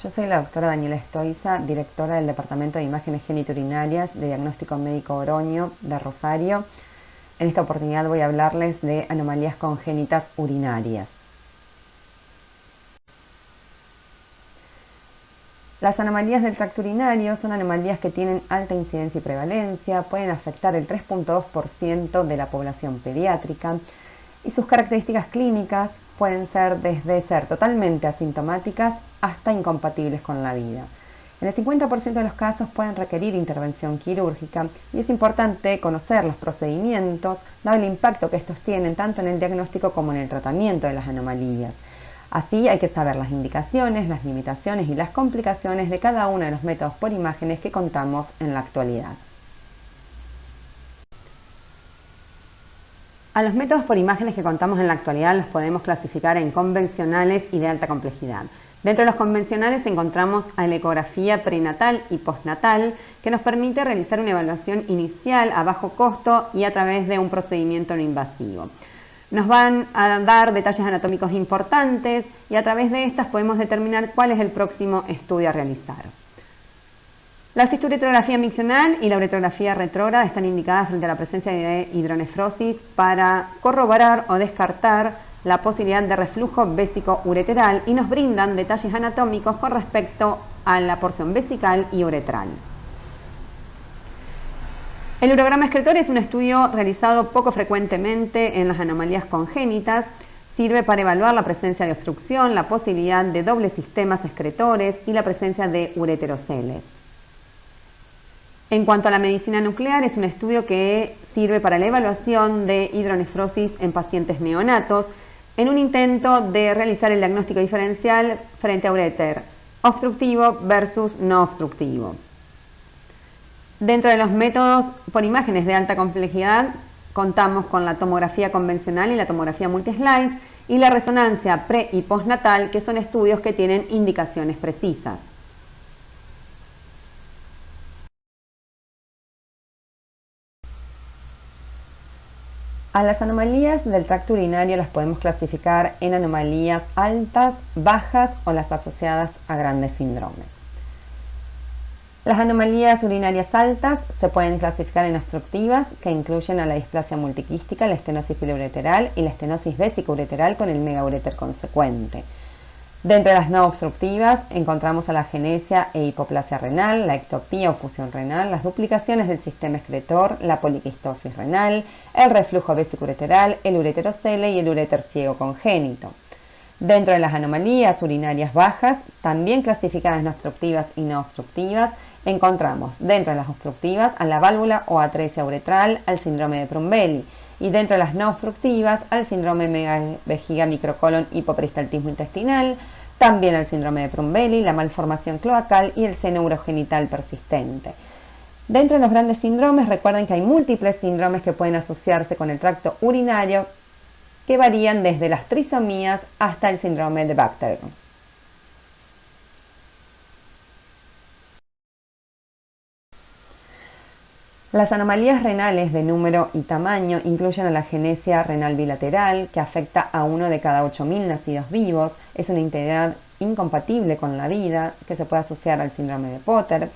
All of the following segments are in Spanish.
Yo soy la doctora Daniela Estoiza, directora del Departamento de Imágenes Genitourinarias de Diagnóstico Médico Oroño de Rosario. En esta oportunidad voy a hablarles de anomalías congénitas urinarias. Las anomalías del tracto urinario son anomalías que tienen alta incidencia y prevalencia, pueden afectar el 3.2% de la población pediátrica y sus características clínicas pueden ser desde ser totalmente asintomáticas hasta incompatibles con la vida. En el 50% de los casos pueden requerir intervención quirúrgica y es importante conocer los procedimientos, dado el impacto que estos tienen tanto en el diagnóstico como en el tratamiento de las anomalías. Así hay que saber las indicaciones, las limitaciones y las complicaciones de cada uno de los métodos por imágenes que contamos en la actualidad. A los métodos por imágenes que contamos en la actualidad los podemos clasificar en convencionales y de alta complejidad. Dentro de los convencionales encontramos a la ecografía prenatal y postnatal, que nos permite realizar una evaluación inicial a bajo costo y a través de un procedimiento no invasivo. Nos van a dar detalles anatómicos importantes y a través de estas podemos determinar cuál es el próximo estudio a realizar. La cisturetrografía miccional y la uretrografía retrógrada están indicadas frente a la presencia de hidronefrosis para corroborar o descartar la posibilidad de reflujo vésico-ureteral y nos brindan detalles anatómicos con respecto a la porción vesical y uretral. El urograma excretor es un estudio realizado poco frecuentemente en las anomalías congénitas. Sirve para evaluar la presencia de obstrucción, la posibilidad de dobles sistemas excretores y la presencia de ureteroceles. En cuanto a la medicina nuclear, es un estudio que sirve para la evaluación de hidronefrosis en pacientes neonatos en un intento de realizar el diagnóstico diferencial frente a uréter obstructivo versus no obstructivo. Dentro de los métodos por imágenes de alta complejidad, contamos con la tomografía convencional y la tomografía multislice y la resonancia pre- y postnatal, que son estudios que tienen indicaciones precisas. A las anomalías del tracto urinario las podemos clasificar en anomalías altas, bajas o las asociadas a grandes síndromes. Las anomalías urinarias altas se pueden clasificar en obstructivas, que incluyen a la displasia multiquística, la estenosis biliureteral y la estenosis vesicoureteral con el megaureter consecuente. Dentro de las no obstructivas encontramos a la agenesia e hipoplasia renal, la ectopía o fusión renal, las duplicaciones del sistema excretor, la poliquistosis renal, el reflujo vesicoureteral, el ureterocele y el uréter ciego congénito. Dentro de las anomalías urinarias bajas, también clasificadas en obstructivas y no obstructivas, encontramos dentro de las obstructivas a la válvula o atresia uretral, al síndrome de Prumbelli, y dentro de las no obstructivas al síndrome megavejiga microcolon hipoperistaltismo intestinal, también al síndrome de Prumbelli, la malformación cloacal y el seno urogenital persistente. Dentro de los grandes síndromes, recuerden que hay múltiples síndromes que pueden asociarse con el tracto urinario, que varían desde las trisomías hasta el síndrome de Bacter. Las anomalías renales de número y tamaño incluyen a la agenesia renal bilateral, que afecta a 1 de cada 8.000 nacidos vivos. Es una integridad incompatible con la vida, que se puede asociar al síndrome de Potter,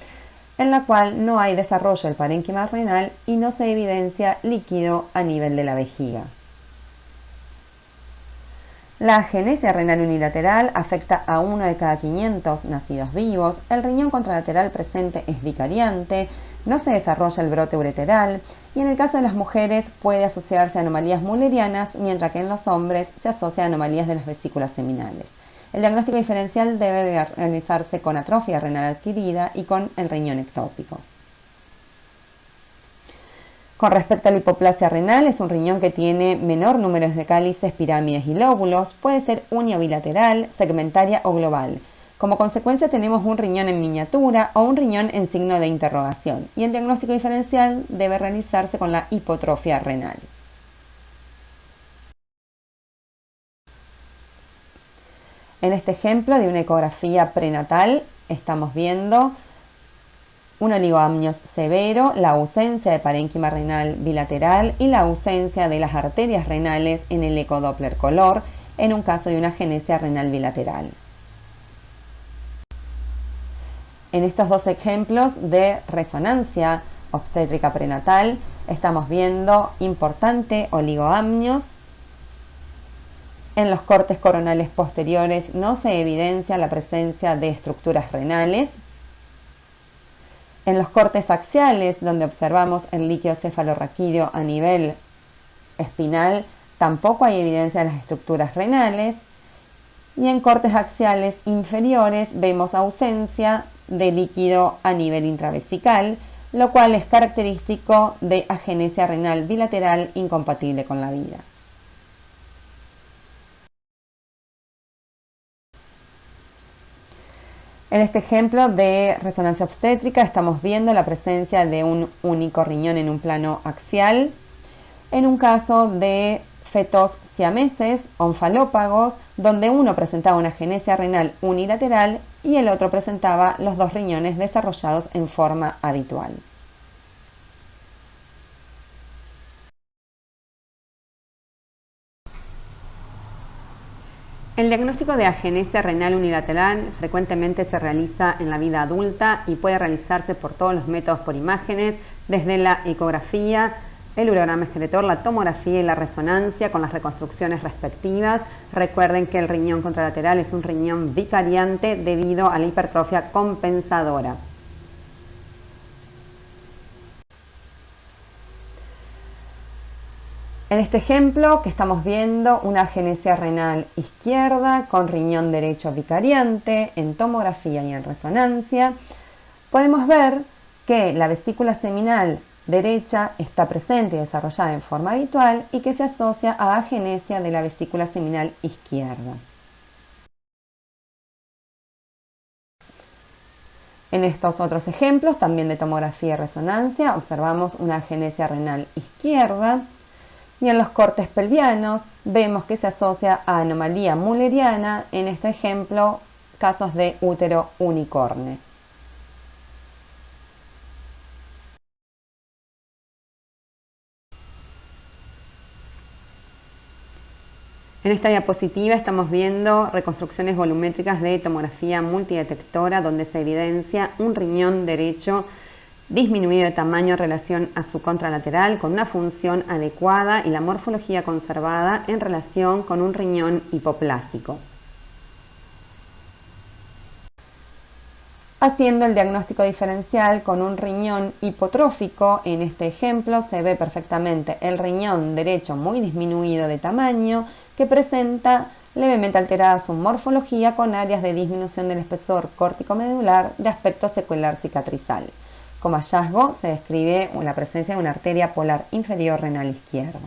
en la cual no hay desarrollo del parénquima renal y no se evidencia líquido a nivel de la vejiga. La agenesia renal unilateral afecta a 1 de cada 500 nacidos vivos. El riñón contralateral presente es vicariante, no se desarrolla el brote ureteral y en el caso de las mujeres puede asociarse a anomalías mullerianas, mientras que en los hombres se asocia a anomalías de las vesículas seminales. El diagnóstico diferencial debe realizarse con atrofia renal adquirida y con el riñón ectópico. Con respecto a la hipoplasia renal, es un riñón que tiene menor número de cálices, pirámides y lóbulos, puede ser uniobilateral, segmentaria o global. Como consecuencia tenemos un riñón en miniatura o un riñón en signo de interrogación, y el diagnóstico diferencial debe realizarse con la hipotrofia renal. En este ejemplo de una ecografía prenatal estamos viendo un oligoamnios severo, la ausencia de parénquima renal bilateral y la ausencia de las arterias renales en el ecodoppler color en un caso de una agenesia renal bilateral. En estos dos ejemplos de resonancia obstétrica prenatal estamos viendo importante oligoamnios. En los cortes coronales posteriores no se evidencia la presencia de estructuras renales. En los cortes axiales, donde observamos el líquido cefalorraquídeo a nivel espinal, tampoco hay evidencia de las estructuras renales. Y en cortes axiales inferiores vemos ausencia de líquido a nivel intravesical, lo cual es característico de agenesia renal bilateral incompatible con la vida. En este ejemplo de resonancia obstétrica estamos viendo la presencia de un único riñón en un plano axial. En un caso de fetos siameses onfalópagos, donde uno presentaba una agenesia renal unilateral y el otro presentaba los dos riñones desarrollados en forma habitual. El diagnóstico de agenesia renal unilateral frecuentemente se realiza en la vida adulta y puede realizarse por todos los métodos por imágenes, desde la ecografía, el urograma excretor, la tomografía y la resonancia con las reconstrucciones respectivas. Recuerden que el riñón contralateral es un riñón vicariante debido a la hipertrofia compensadora. En este ejemplo que estamos viendo una agenesia renal izquierda con riñón derecho vicariante en tomografía y en resonancia, podemos ver que la vesícula seminal derecha está presente y desarrollada en forma habitual y que se asocia a agenesia de la vesícula seminal izquierda. En estos otros ejemplos, también de tomografía y resonancia, observamos una agenesia renal izquierda y en los cortes pelvianos vemos que se asocia a anomalía mulleriana, en este ejemplo, casos de útero unicorne. En esta diapositiva estamos viendo reconstrucciones volumétricas de tomografía multidetectora donde se evidencia un riñón derecho disminuido de tamaño en relación a su contralateral con una función adecuada y la morfología conservada en relación con un riñón hipoplásico. Haciendo el diagnóstico diferencial con un riñón hipotrófico, en este ejemplo se ve perfectamente el riñón derecho muy disminuido de tamaño que presenta levemente alterada su morfología con áreas de disminución del espesor córtico-medular de aspecto secular cicatrizal. Como hallazgo se describe la presencia de una arteria polar inferior renal izquierda.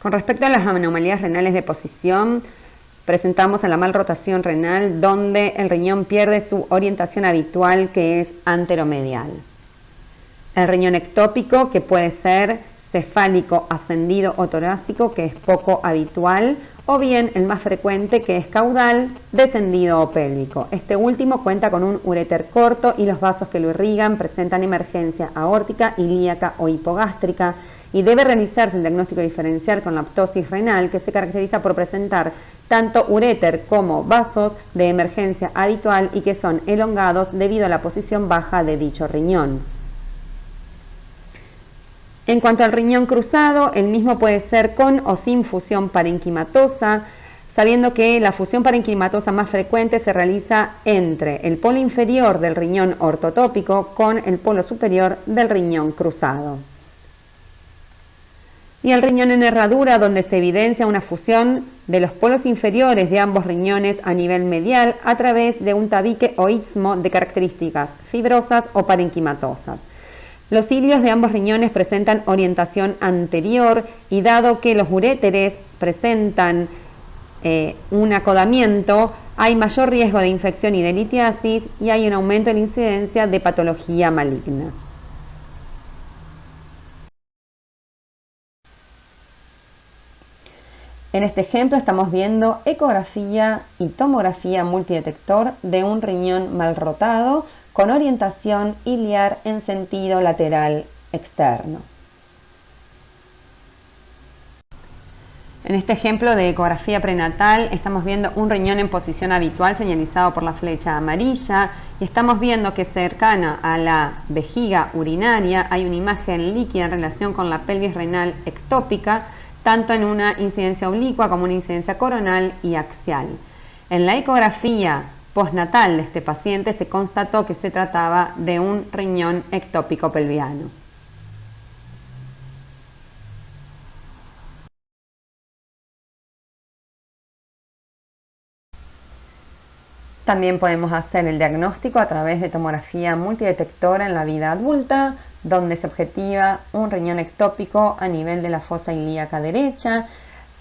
Con respecto a las anomalías renales de posición, presentamos a la malrotación renal donde el riñón pierde su orientación habitual que es anteromedial. El riñón ectópico, que puede ser cefálico ascendido o torácico, que es poco habitual, o bien el más frecuente, que es caudal, descendido o pélvico. Este último cuenta con un uréter corto y los vasos que lo irrigan presentan emergencia aórtica, ilíaca o hipogástrica, y debe realizarse el diagnóstico diferencial con la ptosis renal, que se caracteriza por presentar tanto uréter como vasos de emergencia habitual y que son elongados debido a la posición baja de dicho riñón. En cuanto al riñón cruzado, el mismo puede ser con o sin fusión parenquimatosa, sabiendo que la fusión parenquimatosa más frecuente se realiza entre el polo inferior del riñón ortotópico con el polo superior del riñón cruzado. Y el riñón en herradura, donde se evidencia una fusión de los polos inferiores de ambos riñones a nivel medial a través de un tabique o istmo de características fibrosas o parenquimatosas. Los cilios de ambos riñones presentan orientación anterior y dado que los uréteres presentan un acodamiento, hay mayor riesgo de infección y de litiasis y hay un aumento en la incidencia de patología maligna. En este ejemplo estamos viendo ecografía y tomografía multidetector de un riñón mal rotado con orientación iliar en sentido lateral externo. En este ejemplo de ecografía prenatal estamos viendo un riñón en posición habitual señalizado por la flecha amarilla y estamos viendo que cercana a la vejiga urinaria hay una imagen líquida en relación con la pelvis renal ectópica, tanto en una incidencia oblicua como una incidencia coronal y axial. En la ecografía postnatal de este paciente se constató que se trataba de un riñón ectópico pelviano. También podemos hacer el diagnóstico a través de tomografía multidetectora en la vida adulta, donde se objetiva un riñón ectópico a nivel de la fosa ilíaca derecha,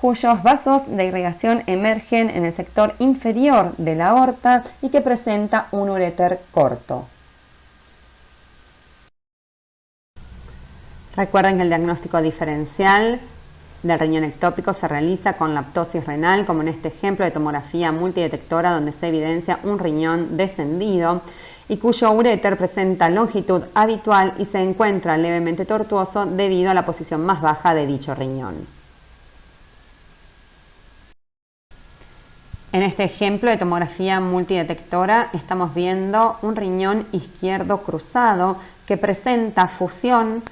cuyos vasos de irrigación emergen en el sector inferior de la aorta y que presenta un uréter corto. Recuerden que el diagnóstico diferencial del riñón ectópico se realiza con la aptosis renal, como en este ejemplo de tomografía multidetectora donde se evidencia un riñón descendido y cuyo uréter presenta longitud habitual y se encuentra levemente tortuoso debido a la posición más baja de dicho riñón. En este ejemplo de tomografía multidetectora estamos viendo un riñón izquierdo cruzado que presenta fusión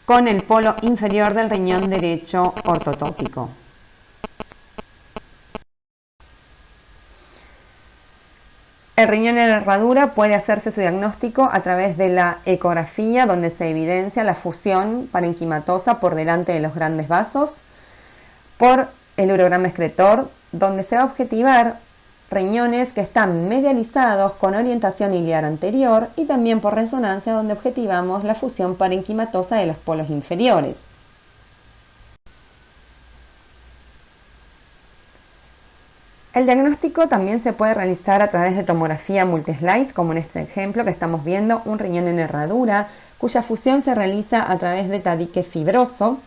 con el polo inferior del riñón derecho ortotópico. El riñón en herradura puede hacerse su diagnóstico a través de la ecografía, donde se evidencia la fusión parenquimatosa por delante de los grandes vasos, por el urograma excretor, donde se va a objetivar riñones que están medializados con orientación iliar anterior, y también por resonancia, donde objetivamos la fusión parenquimatosa de los polos inferiores. El diagnóstico también se puede realizar a través de tomografía multislice, como en este ejemplo que estamos viendo, un riñón en herradura, cuya fusión se realiza a través de tabique fibroso,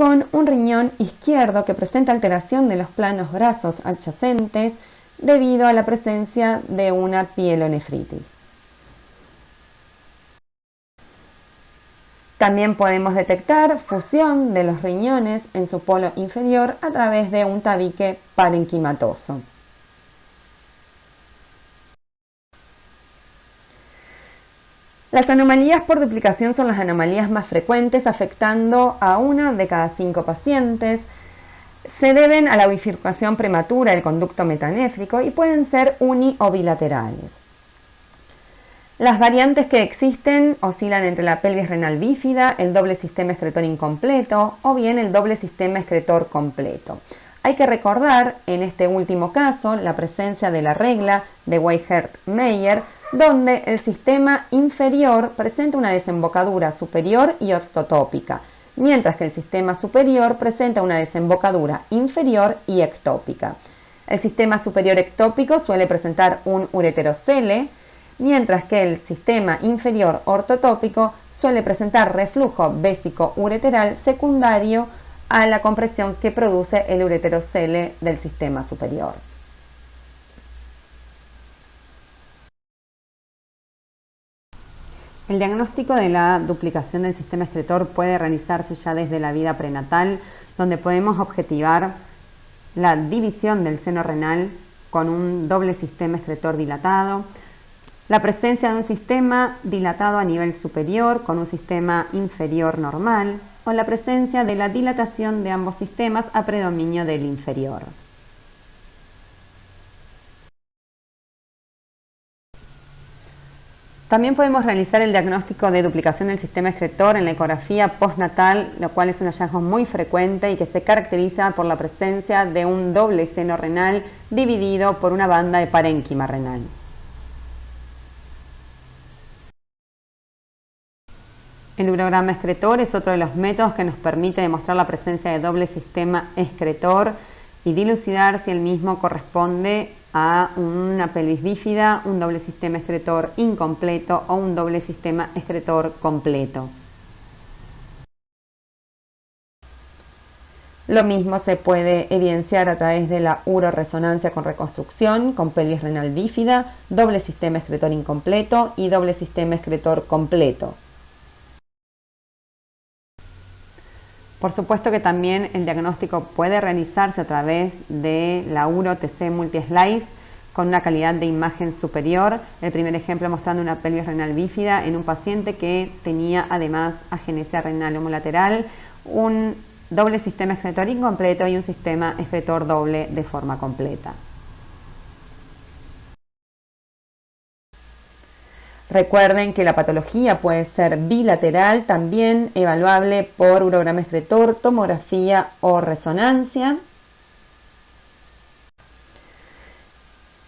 con un riñón izquierdo que presenta alteración de los planos grasos adyacentes debido a la presencia de una pielonefritis. También podemos detectar fusión de los riñones en su polo inferior a través de un tabique parenquimatoso. Las anomalías por duplicación son las anomalías más frecuentes, afectando a 1 de cada 5 pacientes. Se deben a la bifurcación prematura del conducto metanéfrico y pueden ser uni o bilaterales. Las variantes que existen oscilan entre la pelvis renal bífida, el doble sistema excretor incompleto o bien el doble sistema excretor completo. Hay que recordar en este último caso la presencia de la regla de Weihert-Meyer, donde el sistema inferior presenta una desembocadura superior y ortotópica, mientras que el sistema superior presenta una desembocadura inferior y ectópica. El sistema superior ectópico suele presentar un ureterocele, mientras que el sistema inferior ortotópico suele presentar reflujo vésico-ureteral secundario a la compresión que produce el ureterocele del sistema superior. El diagnóstico de la duplicación del sistema excretor puede realizarse ya desde la vida prenatal, donde podemos objetivar la división del seno renal con un doble sistema excretor dilatado, la presencia de un sistema dilatado a nivel superior con un sistema inferior normal, o la presencia de la dilatación de ambos sistemas a predominio del inferior. También podemos realizar el diagnóstico de duplicación del sistema excretor en la ecografía postnatal, lo cual es un hallazgo muy frecuente y que se caracteriza por la presencia de un doble seno renal dividido por una banda de parénquima renal. El urograma excretor es otro de los métodos que nos permite demostrar la presencia de doble sistema excretor y dilucidar si el mismo corresponde a una pelvis bífida, un doble sistema excretor incompleto o un doble sistema excretor completo. Lo mismo se puede evidenciar a través de la uroresonancia con reconstrucción, con pelvis renal bífida, doble sistema excretor incompleto y doble sistema excretor completo. Por supuesto que también el diagnóstico puede realizarse a través de la uro-TC multi-slice con una calidad de imagen superior. El primer ejemplo mostrando una pelvis renal bífida en un paciente que tenía además agenesia renal homolateral, un doble sistema excretor incompleto y un sistema excretor doble de forma completa. Recuerden que la patología puede ser bilateral, también evaluable por urograma excretor, tomografía o resonancia.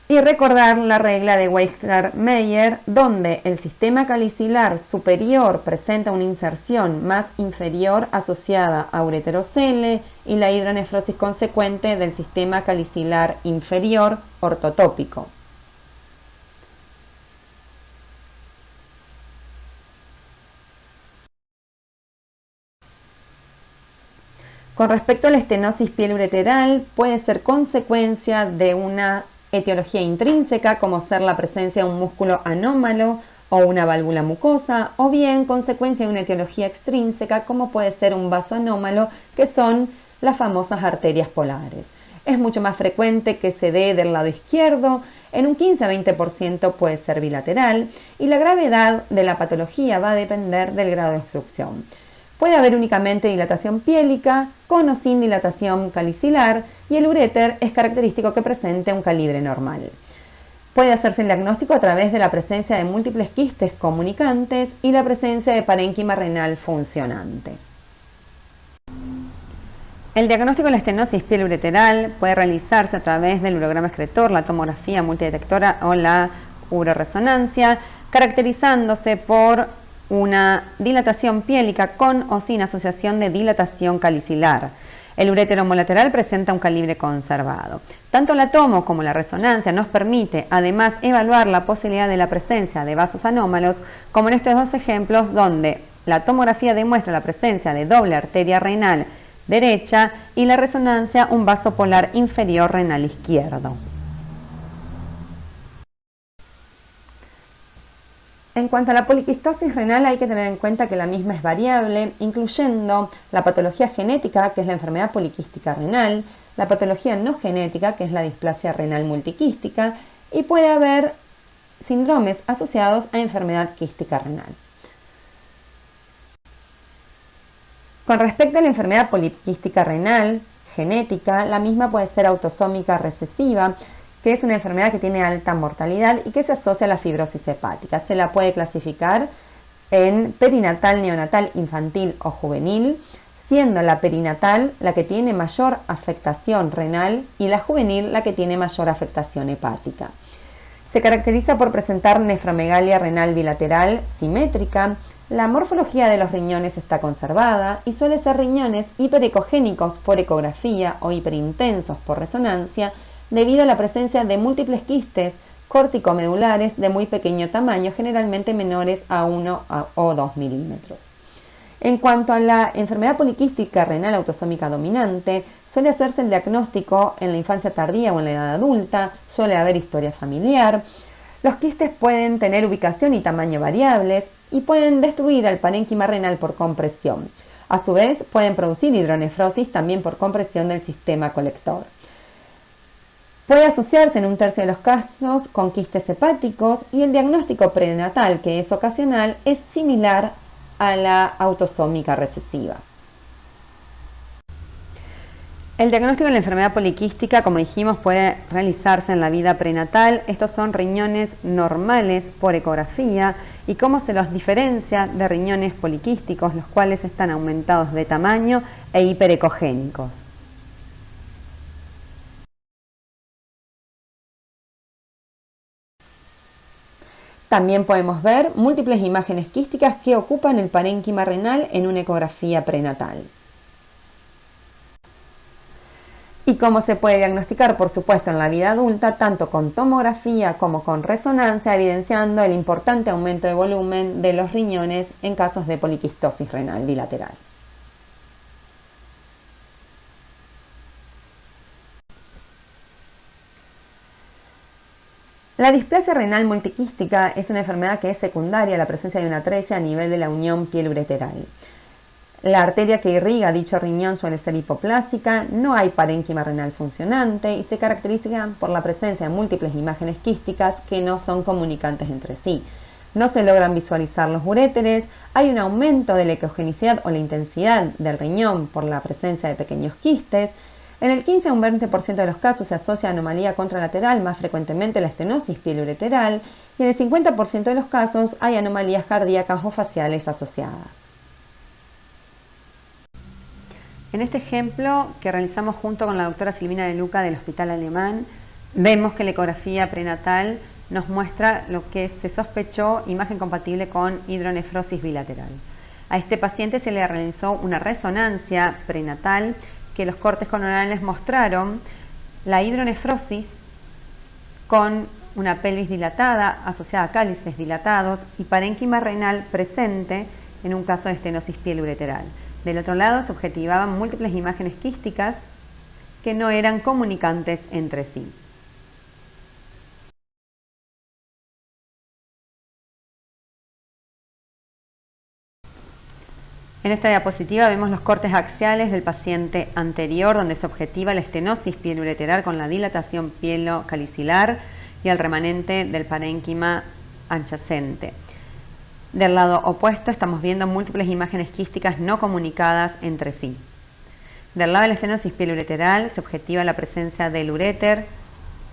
Y recordar la regla de Weisler-Meyer, donde el sistema calicilar superior presenta una inserción más inferior asociada a ureterocele y la hidronefrosis consecuente del sistema calicilar inferior ortotópico. Con respecto a la estenosis piel-ureteral, puede ser consecuencia de una etiología intrínseca, como ser la presencia de un músculo anómalo o una válvula mucosa, o bien consecuencia de una etiología extrínseca, como puede ser un vaso anómalo, que son las famosas arterias polares. Es mucho más frecuente que se dé del lado izquierdo, en un 15 a 20% puede ser bilateral, y la gravedad de la patología va a depender del grado de obstrucción. Puede haber únicamente dilatación piélica, con o sin dilatación calicilar, y el uréter es característico que presente un calibre normal. Puede hacerse el diagnóstico a través de la presencia de múltiples quistes comunicantes y la presencia de parénquima renal funcionante. El diagnóstico de la estenosis piel-ureteral puede realizarse a través del urograma excretor, la tomografía multidetectora o la uroresonancia, caracterizándose por una dilatación piélica con o sin asociación de dilatación calicilar. El urétero homolateral presenta un calibre conservado. Tanto la tomo como la resonancia nos permite además evaluar la posibilidad de la presencia de vasos anómalos, como en estos dos ejemplos donde la tomografía demuestra la presencia de doble arteria renal derecha y la resonancia un vaso polar inferior renal izquierdo. En cuanto a la poliquistosis renal, hay que tener en cuenta que la misma es variable, incluyendo la patología genética, que es la enfermedad poliquística renal, la patología no genética, que es la displasia renal multiquística, y puede haber síndromes asociados a enfermedad quística renal. Con respecto a la enfermedad poliquística renal genética, la misma puede ser autosómica recesiva, que es una enfermedad que tiene alta mortalidad y que se asocia a la fibrosis hepática. Se la puede clasificar en perinatal, neonatal, infantil o juvenil, siendo la perinatal la que tiene mayor afectación renal y la juvenil la que tiene mayor afectación hepática. Se caracteriza por presentar nefromegalia renal bilateral simétrica. La morfología de los riñones está conservada y suele ser riñones hiperecogénicos por ecografía o hiperintensos por resonancia, debido a la presencia de múltiples quistes corticomedulares de muy pequeño tamaño, generalmente menores a 1 o 2 milímetros. En cuanto a la enfermedad poliquística renal autosómica dominante, suele hacerse el diagnóstico en la infancia tardía o en la edad adulta, suele haber historia familiar. Los quistes pueden tener ubicación y tamaño variables y pueden destruir al parénquima renal por compresión. A su vez, pueden producir hidronefrosis también por compresión del sistema colector. Puede asociarse en un tercio de los casos con quistes hepáticos y el diagnóstico prenatal, que es ocasional, es similar a la autosómica recesiva. El diagnóstico de la enfermedad poliquística, como dijimos, puede realizarse en la vida prenatal. Estos son riñones normales por ecografía y cómo se los diferencia de riñones poliquísticos, los cuales están aumentados de tamaño e hiperecogénicos. También podemos ver múltiples imágenes quísticas que ocupan el parénquima renal en una ecografía prenatal. Y cómo se puede diagnosticar, por supuesto, en la vida adulta, tanto con tomografía como con resonancia, evidenciando el importante aumento de volumen de los riñones en casos de poliquistosis renal bilateral. La displasia renal multiquística es una enfermedad que es secundaria a la presencia de una atresia a nivel de la unión piel-ureteral. La arteria que irriga dicho riñón suele ser hipoplásica, no hay parénquima renal funcionante y se caracteriza por la presencia de múltiples imágenes quísticas que no son comunicantes entre sí. No se logran visualizar los uréteres, hay un aumento de la ecogenicidad o la intensidad del riñón por la presencia de pequeños quistes. En el 15 a un 20% de los casos se asocia a anomalía contralateral, más frecuentemente la estenosis pieleureteral, y en el 50% de los casos hay anomalías cardíacas o faciales asociadas. En este ejemplo que realizamos junto con la doctora Silvina De Luca del Hospital Alemán, vemos que la ecografía prenatal nos muestra lo que se sospechó imagen compatible con hidronefrosis bilateral. A este paciente se le realizó una resonancia prenatal que los cortes coronales mostraron la hidronefrosis con una pelvis dilatada asociada a cálices dilatados y parénquima renal presente en un caso de estenosis pieleureteral. Del otro lado se objetivaban múltiples imágenes quísticas que no eran comunicantes entre sí. En esta diapositiva vemos los cortes axiales del paciente anterior, donde se objetiva la estenosis pieleureteral con la dilatación pielocalicilar y el remanente del parénquima adyacente. Del lado opuesto estamos viendo múltiples imágenes quísticas no comunicadas entre sí. Del lado de la estenosis pieleureteral se objetiva la presencia del uréter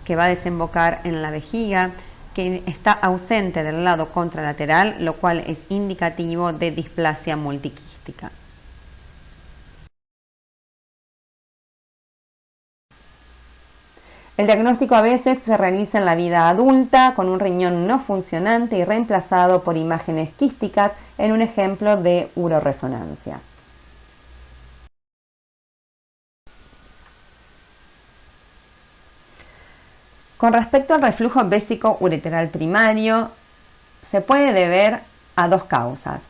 que va a desembocar en la vejiga, que está ausente del lado contralateral, lo cual es indicativo de displasia multiquística. El diagnóstico a veces se realiza en la vida adulta con un riñón no funcionante y reemplazado por imágenes quísticas en un ejemplo de uroresonancia. Con respecto al reflujo vésico-ureteral primario, se puede deber a dos causas.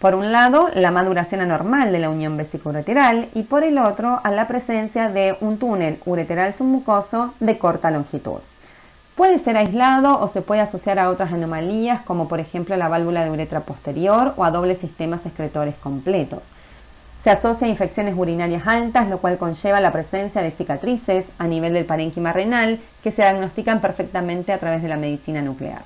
Por un lado, la maduración anormal de la unión vésico-ureteral y por el otro, a la presencia de un túnel ureteral submucoso de corta longitud. Puede ser aislado o se puede asociar a otras anomalías como por ejemplo la válvula de uretra posterior o a dobles sistemas excretores completos. Se asocia a infecciones urinarias altas, lo cual conlleva la presencia de cicatrices a nivel del parénquima renal que se diagnostican perfectamente a través de la medicina nuclear.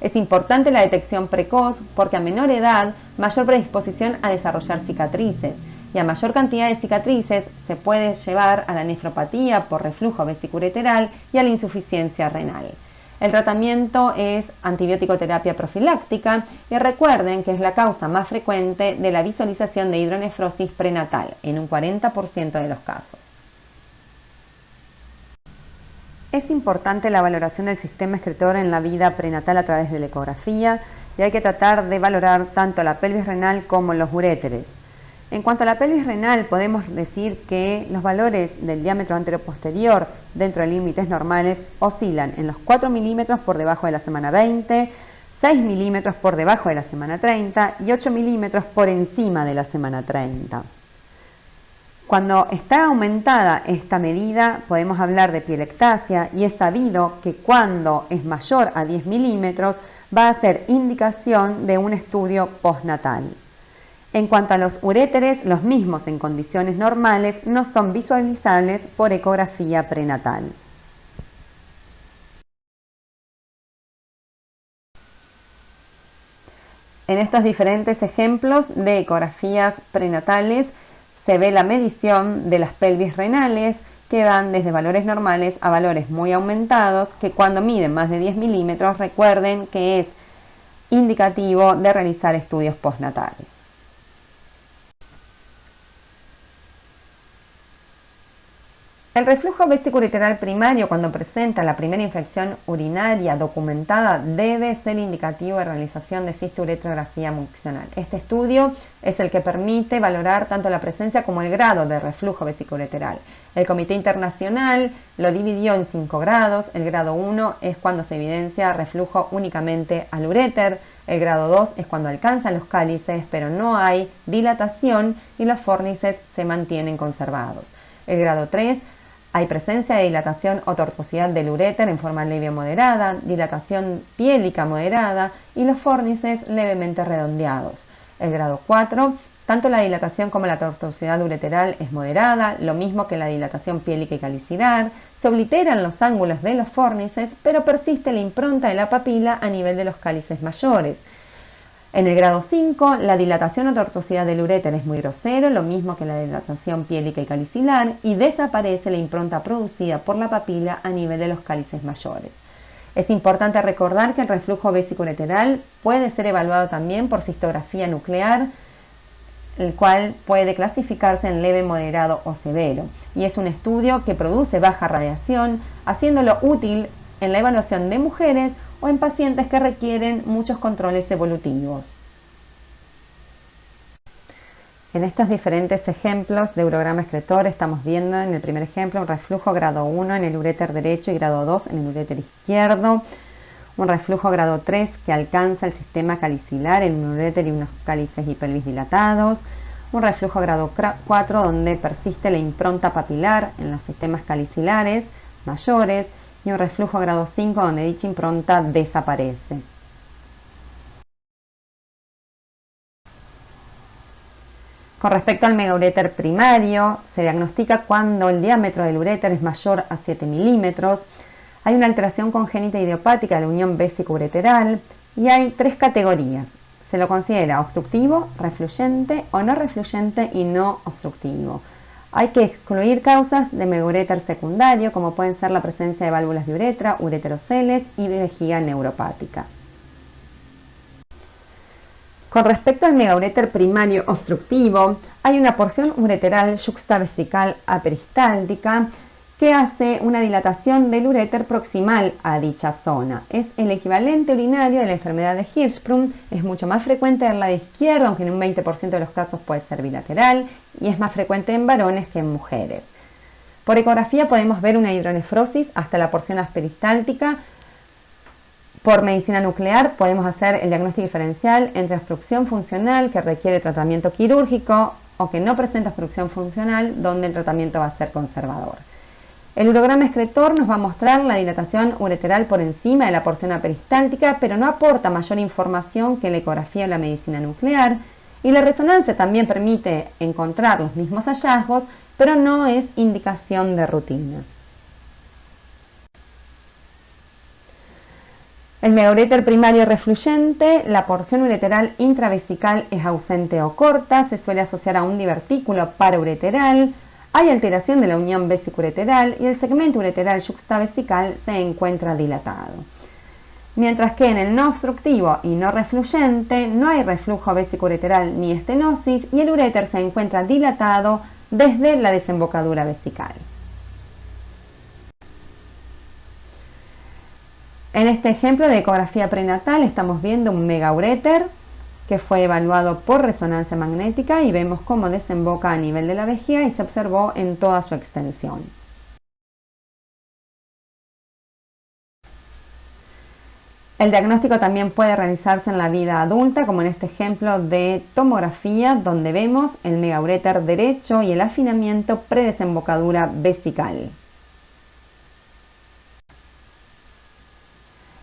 Es importante la detección precoz porque a menor edad, mayor predisposición a desarrollar cicatrices y a mayor cantidad de cicatrices se puede llevar a la nefropatía por reflujo vesicureteral y a la insuficiencia renal. El tratamiento es antibiótico-terapia profiláctica y recuerden que es la causa más frecuente de la visualización de hidronefrosis prenatal en un 40% de los casos. Es importante la valoración del sistema excretor en la vida prenatal a través de la ecografía y hay que tratar de valorar tanto la pelvis renal como los uréteres. En cuanto a la pelvis renal, podemos decir que los valores del diámetro anteroposterior dentro de límites normales oscilan en los 4 milímetros por debajo de la semana 20, 6 milímetros por debajo de la semana 30 y 8 milímetros por encima de la semana 30. Cuando está aumentada esta medida, podemos hablar de pielectasia y es sabido que cuando es mayor a 10 milímetros va a ser indicación de un estudio postnatal. En cuanto a los uréteres, los mismos en condiciones normales no son visualizables por ecografía prenatal. En estos diferentes ejemplos de ecografías prenatales se ve la medición de las pelvis renales que van desde valores normales a valores muy aumentados que cuando miden más de 10 milímetros recuerden que es indicativo de realizar estudios postnatales. El reflujo vesicureteral primario, cuando presenta la primera infección urinaria documentada, debe ser indicativo de realización de cisturetrografía miccional. Este estudio es el que permite valorar tanto la presencia como el grado de reflujo vesicureteral. El Comité Internacional lo dividió en 5 grados. El grado 1 es cuando se evidencia reflujo únicamente al uréter. El grado 2 es cuando alcanzan los cálices, pero no hay dilatación y los fórnices se mantienen conservados. El grado 3 hay presencia de dilatación o tortuosidad del uréter en forma leve o moderada, dilatación piélica moderada y los fórnices levemente redondeados. El grado 4 Tanto la dilatación como la tortuosidad ureteral es moderada, lo mismo que la dilatación piélica y calicilar. Se obliteran los ángulos de los fórnices, pero persiste la impronta de la papila a nivel de los cálices mayores. En el grado 5, la dilatación o tortuosidad del uréter es muy grosero, lo mismo que la dilatación piélica y calicilar, y desaparece la impronta producida por la papila a nivel de los cálices mayores. Es importante recordar que el reflujo vésico-ureteral puede ser evaluado también por cistografía nuclear, el cual puede clasificarse en leve, moderado o severo, y es un estudio que produce baja radiación, haciéndolo útil en la evaluación de mujeres o en pacientes que requieren muchos controles evolutivos. En estos diferentes ejemplos de urograma excretor estamos viendo en el primer ejemplo un reflujo grado 1 en el uréter derecho y grado 2 en el uréter izquierdo, un reflujo grado 3 que alcanza el sistema calicilar en un uréter y unos cálices y pelvis dilatados, un reflujo grado 4 donde persiste la impronta papilar en los sistemas calicilares mayores, y un reflujo grado 5 donde dicha impronta desaparece. Con respecto al megauréter primario, se diagnostica cuando el diámetro del uréter es mayor a 7 milímetros, hay una alteración congénita idiopática de la unión vésico-ureteral y hay 3 categorías. Se lo considera obstructivo, refluyente o no refluyente y no obstructivo. Hay que excluir causas de megauréter secundario, como pueden ser la presencia de válvulas de uretra, ureteroceles y vejiga neuropática. Con respecto al megauréter primario obstructivo, hay una porción ureteral yuxtavesical aperistáltica que hace una dilatación del uréter proximal a dicha zona. Es el equivalente urinario de la enfermedad de Hirschsprung, es mucho más frecuente en el lado izquierdo, aunque en un 20% de los casos puede ser bilateral, y es más frecuente en varones que en mujeres. Por ecografía podemos ver una hidronefrosis hasta la porción aperistáltica. Por medicina nuclear podemos hacer el diagnóstico diferencial entre obstrucción funcional que requiere tratamiento quirúrgico o que no presenta obstrucción funcional donde el tratamiento va a ser conservador. El urograma excretor nos va a mostrar la dilatación ureteral por encima de la porción aperistáltica, pero no aporta mayor información que la ecografía o la medicina nuclear, y la resonancia también permite encontrar los mismos hallazgos, pero no es indicación de rutina. El megauréter primario refluyente, la porción ureteral intravesical es ausente o corta, se suele asociar a un divertículo paraureteral, hay alteración de la unión vésico-ureteral y el segmento ureteral yuxtavesical se encuentra dilatado. Mientras que en el no obstructivo y no refluyente no hay reflujo vésico-ureteral ni estenosis y el uréter se encuentra dilatado desde la desembocadura vesical. En este ejemplo de ecografía prenatal estamos viendo un megauréter que fue evaluado por resonancia magnética y vemos cómo desemboca a nivel de la vejiga y se observó en toda su extensión. El diagnóstico también puede realizarse en la vida adulta, como en este ejemplo de tomografía, donde vemos el megauréter derecho y el afinamiento predesembocadura vesical.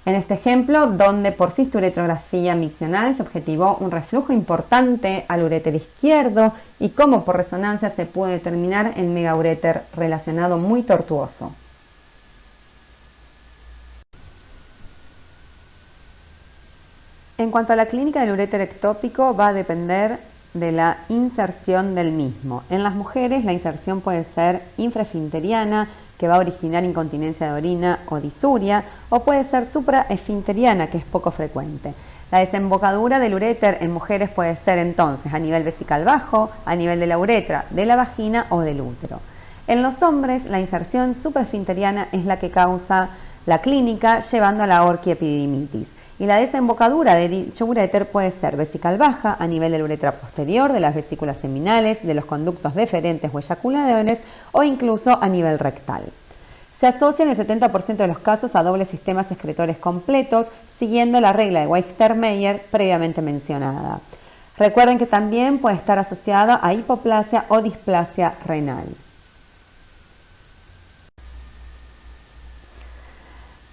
En este ejemplo, donde por cisturetrografía miccional se objetivó un reflujo importante al uréter izquierdo y cómo por resonancia se pudo determinar el megauréter relacionado muy tortuoso. En cuanto a la clínica del uréter ectópico, va a depender de la inserción del mismo. En las mujeres la inserción puede ser infraesfinteriana, que va a originar incontinencia de orina o disuria, o puede ser supraesfinteriana, que es poco frecuente. La desembocadura del uréter en mujeres puede ser entonces a nivel vesical bajo, a nivel de la uretra, de la vagina o del útero. En los hombres la inserción supraesfinteriana es la que causa la clínica, llevando a la orquiepididimitis. Y la desembocadura de dicho uréter puede ser vesical baja a nivel de la uretra posterior, de las vesículas seminales, de los conductos deferentes o eyaculadores o incluso a nivel rectal. Se asocia en el 70% de los casos a dobles sistemas excretores completos, siguiendo la regla de Weister-Meyer previamente mencionada. Recuerden que también puede estar asociada a hipoplasia o displasia renal.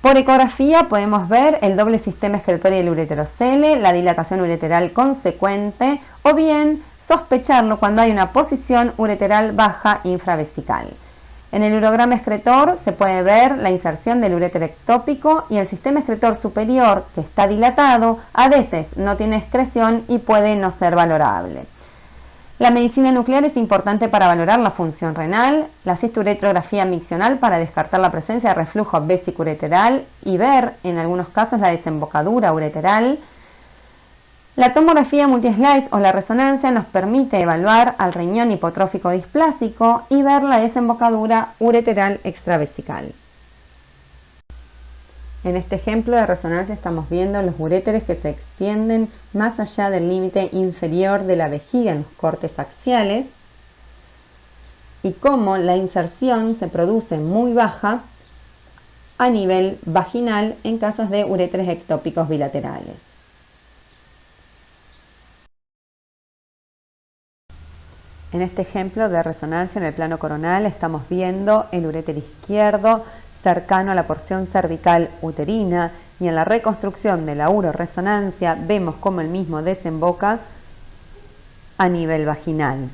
Por ecografía podemos ver el doble sistema excretorio del ureterocele, la dilatación ureteral consecuente, o bien sospecharlo cuando hay una posición ureteral baja infravesical. En el urograma excretor se puede ver la inserción del uréter ectópico y el sistema excretor superior, que está dilatado, a veces no tiene excreción y puede no ser valorable. La medicina nuclear es importante para valorar la función renal, la cisturetrografía miccional para descartar la presencia de reflujo vesicureteral y ver, en algunos casos, la desembocadura ureteral. La tomografía multislice o la resonancia nos permite evaluar al riñón hipotrófico displásico y ver la desembocadura ureteral extravesical. En este ejemplo de resonancia estamos viendo los uréteres que se extienden más allá del límite inferior de la vejiga en los cortes axiales y cómo la inserción se produce muy baja a nivel vaginal en casos de uréteres ectópicos bilaterales. En este ejemplo de resonancia en el plano coronal estamos viendo el uréter izquierdo cercano a la porción cervical uterina y en la reconstrucción de la uroresonancia vemos cómo el mismo desemboca a nivel vaginal.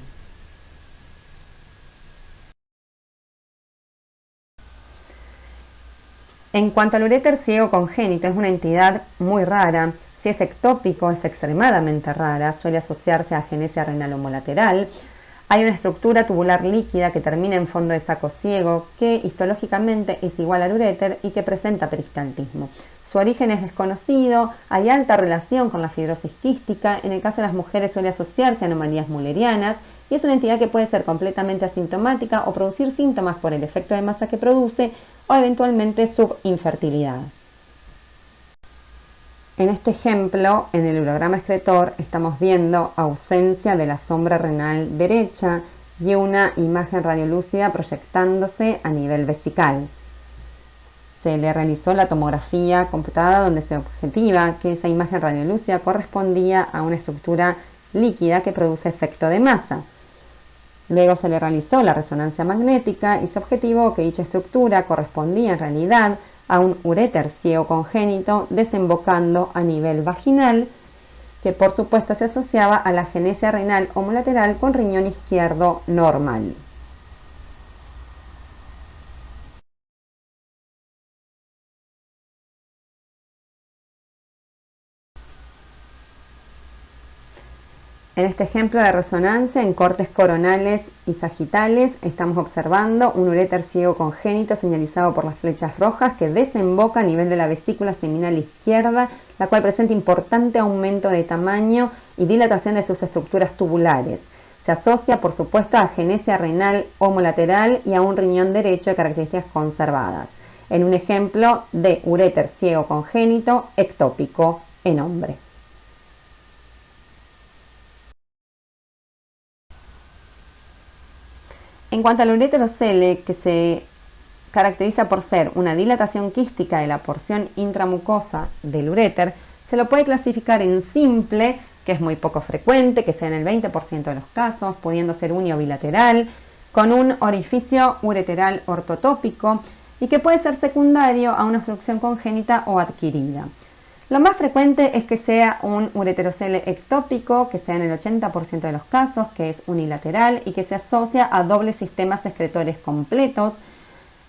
En cuanto al uréter ciego congénito, es una entidad muy rara. Si es ectópico, es extremadamente rara, suele asociarse a agenesia renal homolateral. Hay una estructura tubular líquida que termina en fondo de saco ciego, que histológicamente es igual al uréter y que presenta peristaltismo. Su origen es desconocido, hay alta relación con la fibrosis quística, en el caso de las mujeres suele asociarse a anomalías mullerianas y es una entidad que puede ser completamente asintomática o producir síntomas por el efecto de masa que produce o eventualmente subinfertilidad. En este ejemplo, en el urograma excretor, estamos viendo ausencia de la sombra renal derecha y una imagen radiolúcida proyectándose a nivel vesical. Se le realizó la tomografía computada donde se objetiva que esa imagen radiolúcida correspondía a una estructura líquida que produce efecto de masa. Luego se le realizó la resonancia magnética y se objetivó que dicha estructura correspondía en realidad a un uréter ciego congénito desembocando a nivel vaginal, que por supuesto se asociaba a la agenesia renal homolateral con riñón izquierdo normal. En este ejemplo de resonancia en cortes coronales y sagitales estamos observando un uréter ciego congénito señalizado por las flechas rojas que desemboca a nivel de la vesícula seminal izquierda, la cual presenta importante aumento de tamaño y dilatación de sus estructuras tubulares. Se asocia, por supuesto, a agenesia renal homolateral y a un riñón derecho de características conservadas, en un ejemplo de uréter ciego congénito ectópico en hombre. En cuanto al ureterocele, que se caracteriza por ser una dilatación quística de la porción intramucosa del uréter, se lo puede clasificar en simple, que es muy poco frecuente, que sea en el 20% de los casos, pudiendo ser uni o bilateral, con un orificio ureteral ortotópico y que puede ser secundario a una obstrucción congénita o adquirida. Lo más frecuente es que sea un ureterocele ectópico, que sea en el 80% de los casos, que es unilateral y que se asocia a dobles sistemas excretores completos,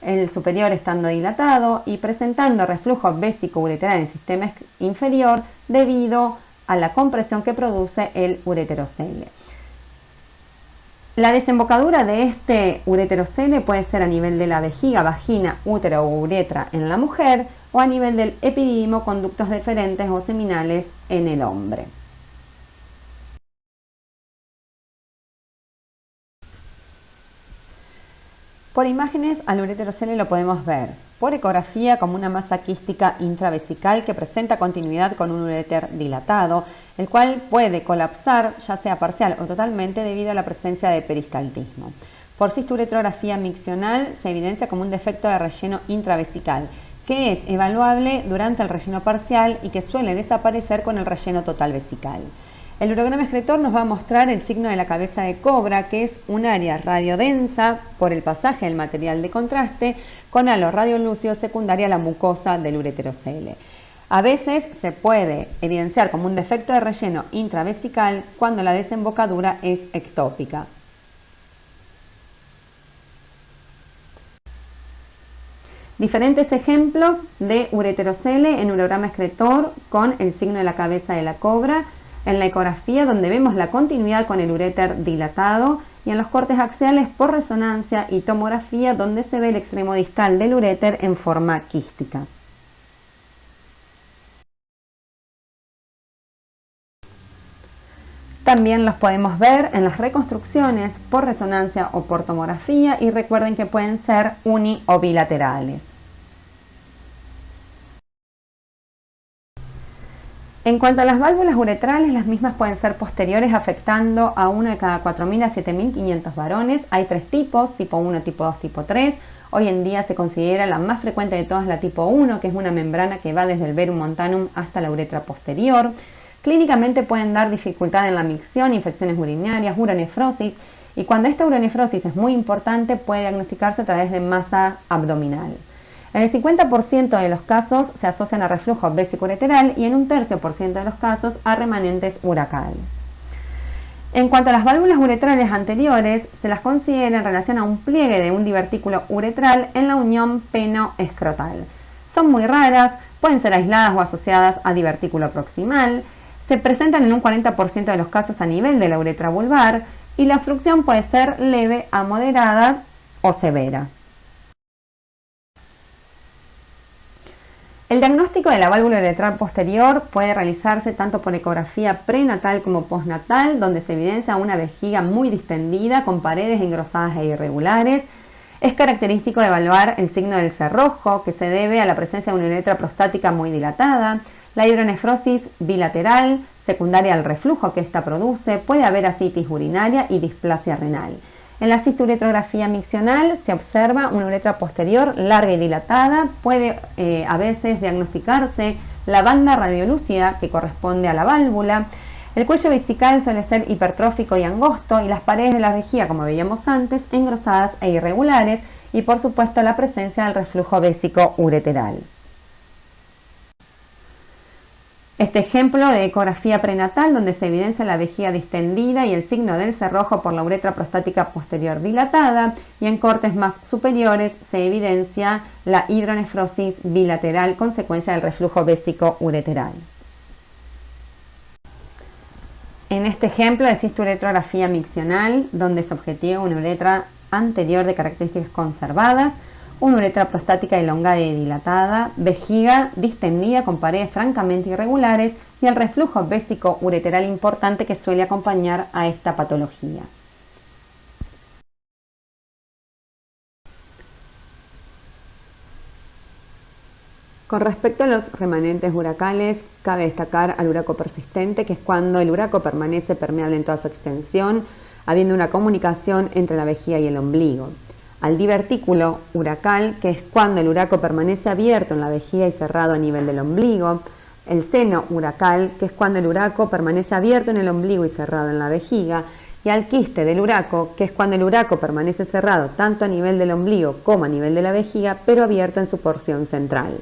el superior estando dilatado y presentando reflujo vésico-ureteral en el sistema inferior debido a la compresión que produce el ureterocele. La desembocadura de este ureterocele puede ser a nivel de la vejiga, vagina, útero o uretra en la mujer o a nivel del epididimo, conductos deferentes o seminales en el hombre. Por imágenes al ureterocele lo podemos ver por ecografía como una masa quística intravesical que presenta continuidad con un uréter dilatado, el cual puede colapsar ya sea parcial o totalmente debido a la presencia de peristaltismo. Por cisturetrografía miccional se evidencia como un defecto de relleno intravesical, que es evaluable durante el relleno parcial y que suele desaparecer con el relleno total vesical. El urograma excretor nos va a mostrar el signo de la cabeza de cobra, que es un área radiodensa por el pasaje del material de contraste con halo radiolúcido secundaria a la mucosa del ureterocele. A veces se puede evidenciar como un defecto de relleno intravesical cuando la desembocadura es ectópica. Diferentes ejemplos de ureterocele en urograma excretor con el signo de la cabeza de la cobra, en la ecografía donde vemos la continuidad con el uréter dilatado y en los cortes axiales por resonancia y tomografía donde se ve el extremo distal del uréter en forma quística. También los podemos ver en las reconstrucciones por resonancia o por tomografía y recuerden que pueden ser uni o bilaterales. En cuanto a las válvulas uretrales, las mismas pueden ser posteriores afectando a uno de cada 4.000 a 7.500 varones. Hay tres tipos, tipo 1, tipo 2, tipo 3. Hoy en día se considera la más frecuente de todas la tipo 1, que es una membrana que va desde el verum montanum hasta la uretra posterior. Clínicamente pueden dar dificultad en la micción, infecciones urinarias, uronefrosis, y cuando esta uronefrosis es muy importante puede diagnosticarse a través de masa abdominal. En el 50% de los casos se asocian a reflujo vésico-ureteral y en un 1/3% de los casos a remanentes uracales. En cuanto a las válvulas uretrales anteriores, se las considera en relación a un pliegue de un divertículo uretral en la unión peno-escrotal. Son muy raras, pueden ser aisladas o asociadas a divertículo proximal, se presentan en un 40% de los casos a nivel de la uretra vulvar y la obstrucción puede ser leve a moderada o severa. El diagnóstico de la válvula uretral posterior puede realizarse tanto por ecografía prenatal como postnatal, donde se evidencia una vejiga muy distendida con paredes engrosadas e irregulares. Es característico de evaluar el signo del cerrojo, que se debe a la presencia de una uretra prostática muy dilatada, la hidronefrosis bilateral, secundaria al reflujo que ésta produce, puede haber ascitis urinaria y displasia renal. En la cisturetrografía miccional se observa una uretra posterior larga y dilatada, puede a veces diagnosticarse la banda radiolúcida que corresponde a la válvula. El cuello vesical suele ser hipertrófico y angosto y las paredes de la vejiga, como veíamos antes, engrosadas e irregulares y por supuesto la presencia del reflujo vésico ureteral. Este ejemplo de ecografía prenatal donde se evidencia la vejiga distendida y el signo del cerrojo por la uretra prostática posterior dilatada y en cortes más superiores se evidencia la hidronefrosis bilateral consecuencia del reflujo vésico ureteral. En este ejemplo de cisturetrografía miccional donde se objetiva una uretra anterior de características conservadas, una uretra prostática elongada y dilatada, vejiga distendida con paredes francamente irregulares y el reflujo vésico ureteral importante que suele acompañar a esta patología. Con respecto a los remanentes uracales, cabe destacar al uraco persistente, que es cuando el uraco permanece permeable en toda su extensión, habiendo una comunicación entre la vejiga y el ombligo. Al divertículo uracal, que es cuando el uraco permanece abierto en la vejiga y cerrado a nivel del ombligo. El seno uracal, que es cuando el uraco permanece abierto en el ombligo y cerrado en la vejiga. Y al quiste del uraco, que es cuando el uraco permanece cerrado tanto a nivel del ombligo como a nivel de la vejiga, pero abierto en su porción central.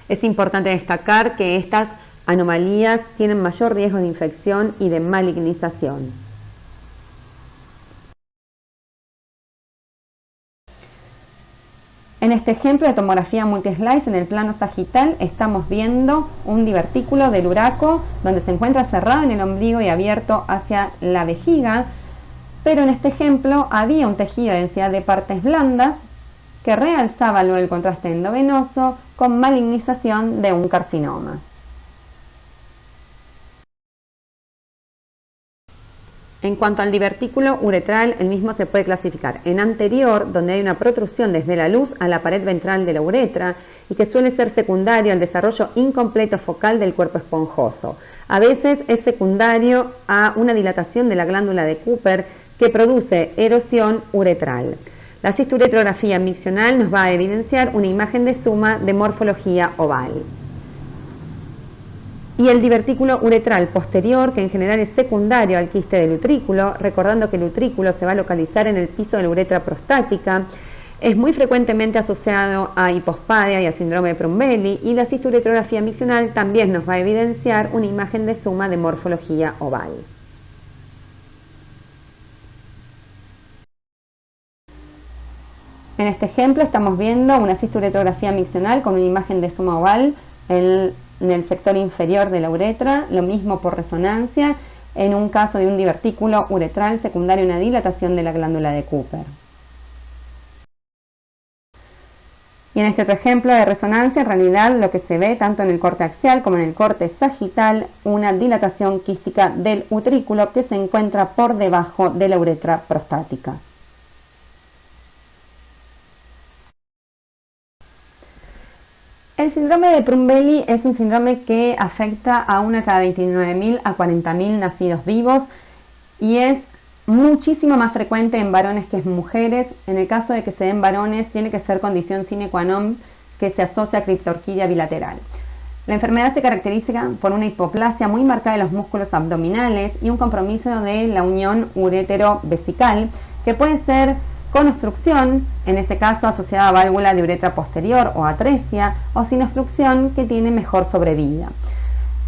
Es importante destacar que estas anomalías tienen mayor riesgo de infección y de malignización. En este ejemplo de tomografía multislice en el plano sagital estamos viendo un divertículo del uraco donde se encuentra cerrado en el ombligo y abierto hacia la vejiga, pero en este ejemplo había un tejido de densidad de partes blandas que realzaba luego el contraste endovenoso con malignización de un carcinoma. En cuanto al divertículo uretral, el mismo se puede clasificar en anterior, donde hay una protrusión desde la luz a la pared ventral de la uretra y que suele ser secundario al desarrollo incompleto focal del cuerpo esponjoso. A veces es secundario a una dilatación de la glándula de Cooper que produce erosión uretral. La cisturetrografía miccional nos va a evidenciar una imagen de suma de morfología oval. Y el divertículo uretral posterior, que en general es secundario al quiste del utrículo, recordando que el utrículo se va a localizar en el piso de la uretra prostática, Es muy frecuentemente asociado a hipospadia y al síndrome de Prumbelli, y la cisturetrografía miccional también nos va a evidenciar una imagen de suma de morfología oval. En este ejemplo estamos viendo una cisturetrografía miccional con una imagen de suma oval en el sector inferior de la uretra, lo mismo por resonancia, en un caso de un divertículo uretral secundario a una dilatación de la glándula de Cooper. Y en este otro ejemplo de resonancia, en realidad lo que se ve tanto en el corte axial como en el corte sagital, una dilatación quística del utrículo que se encuentra por debajo de la uretra prostática. El síndrome de Prumbelli es un síndrome que afecta a una cada 29.000 a 40.000 nacidos vivos y es muchísimo más frecuente en varones que en mujeres. En el caso de que se den varones, tiene que ser condición sine qua non que se asocia a criptorquidia bilateral. La enfermedad se caracteriza por una hipoplasia muy marcada de los músculos abdominales y un compromiso de la unión urétero-vesical, que puede ser con obstrucción, en este caso asociada a válvula de uretra posterior o atresia, o sin obstrucción, que tiene mejor sobrevida.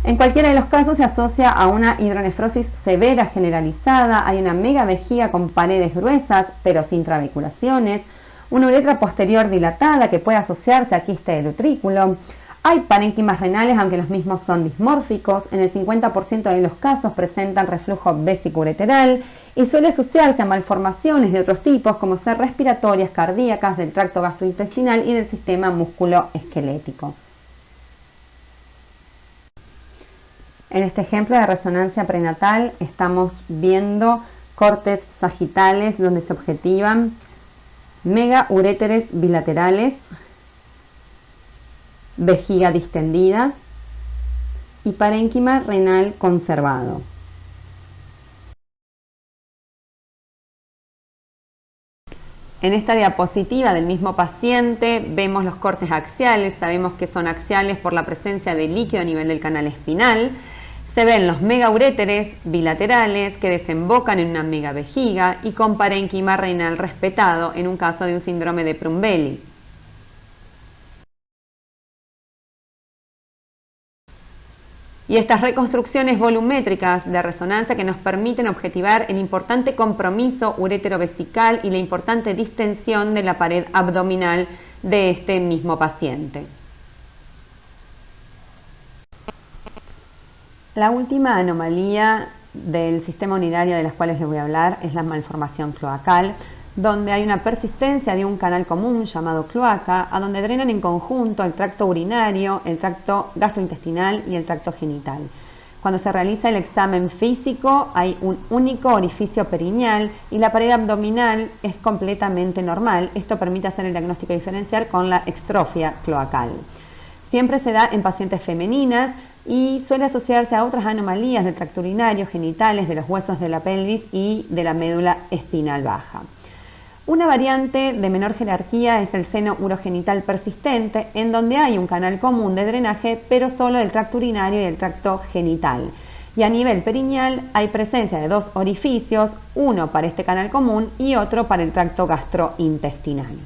En cualquiera de los casos se asocia a una hidronefrosis severa generalizada, hay una megavejiga con paredes gruesas pero sin trabeculaciones, una uretra posterior dilatada que puede asociarse a quiste del utrículo. Hay parénquimas renales, aunque los mismos son dismórficos. En el 50% de los casos presentan reflujo vesico-ureteral y suele asociarse a malformaciones de otros tipos, como ser respiratorias, cardíacas, del tracto gastrointestinal y del sistema musculoesquelético. En este ejemplo de resonancia prenatal estamos viendo cortes sagitales donde se objetivan megauréteres bilaterales, vejiga distendida y parénquima renal conservado. En esta diapositiva del mismo paciente vemos los cortes axiales, sabemos que son axiales por la presencia de líquido a nivel del canal espinal. Se ven los megauréteres bilaterales que desembocan en una megavejiga y con parénquima renal respetado en un caso de un síndrome de Prumbelli. Y estas reconstrucciones volumétricas de resonancia que nos permiten objetivar el importante compromiso urétero-vesical y la importante distensión de la pared abdominal de este mismo paciente. La última anomalía del sistema urinario de las cuales les voy a hablar es la malformación cloacal, donde hay una persistencia de un canal común llamado cloaca, a donde drenan en conjunto el tracto urinario, el tracto gastrointestinal y el tracto genital. Cuando se realiza el examen físico hay un único orificio perineal y la pared abdominal es completamente normal. Esto permite hacer el diagnóstico diferencial con la extrofia cloacal. Siempre se da en pacientes femeninas y suele asociarse a otras anomalías del tracto urinario, genitales, de los huesos de la pelvis y de la médula espinal baja. Una variante de menor jerarquía es el seno urogenital persistente, en donde hay un canal común de drenaje, pero solo del tracto urinario y del tracto genital. Y a nivel perineal hay presencia de dos orificios, uno para este canal común y otro para el tracto gastrointestinal.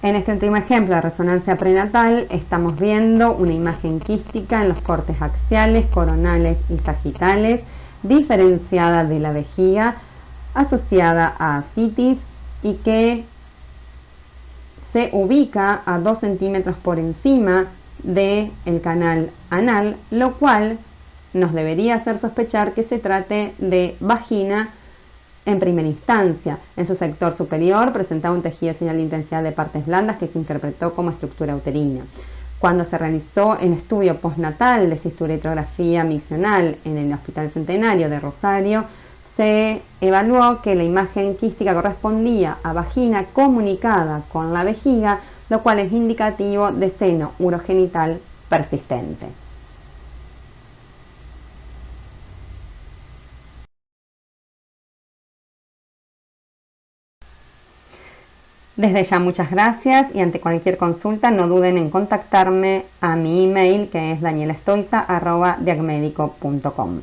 En este último ejemplo de resonancia prenatal estamos viendo una imagen quística en los cortes axiales, coronales y sagitales, diferenciada de la vejiga, asociada a ascitis y que se ubica a 2 centímetros por encima del canal anal, lo cual nos debería hacer sospechar que se trate de vagina en primera instancia. En su sector superior presentaba un tejido señal de intensidad de partes blandas que se interpretó como estructura uterina. Cuando se realizó el estudio postnatal de cisturetrografía miccional en el Hospital Centenario de Rosario, se evaluó que la imagen quística correspondía a vagina comunicada con la vejiga, lo cual es indicativo de seno urogenital persistente. Desde ya muchas gracias y ante cualquier consulta no duden en contactarme a mi email que es danielastoiza@diagmedico.com.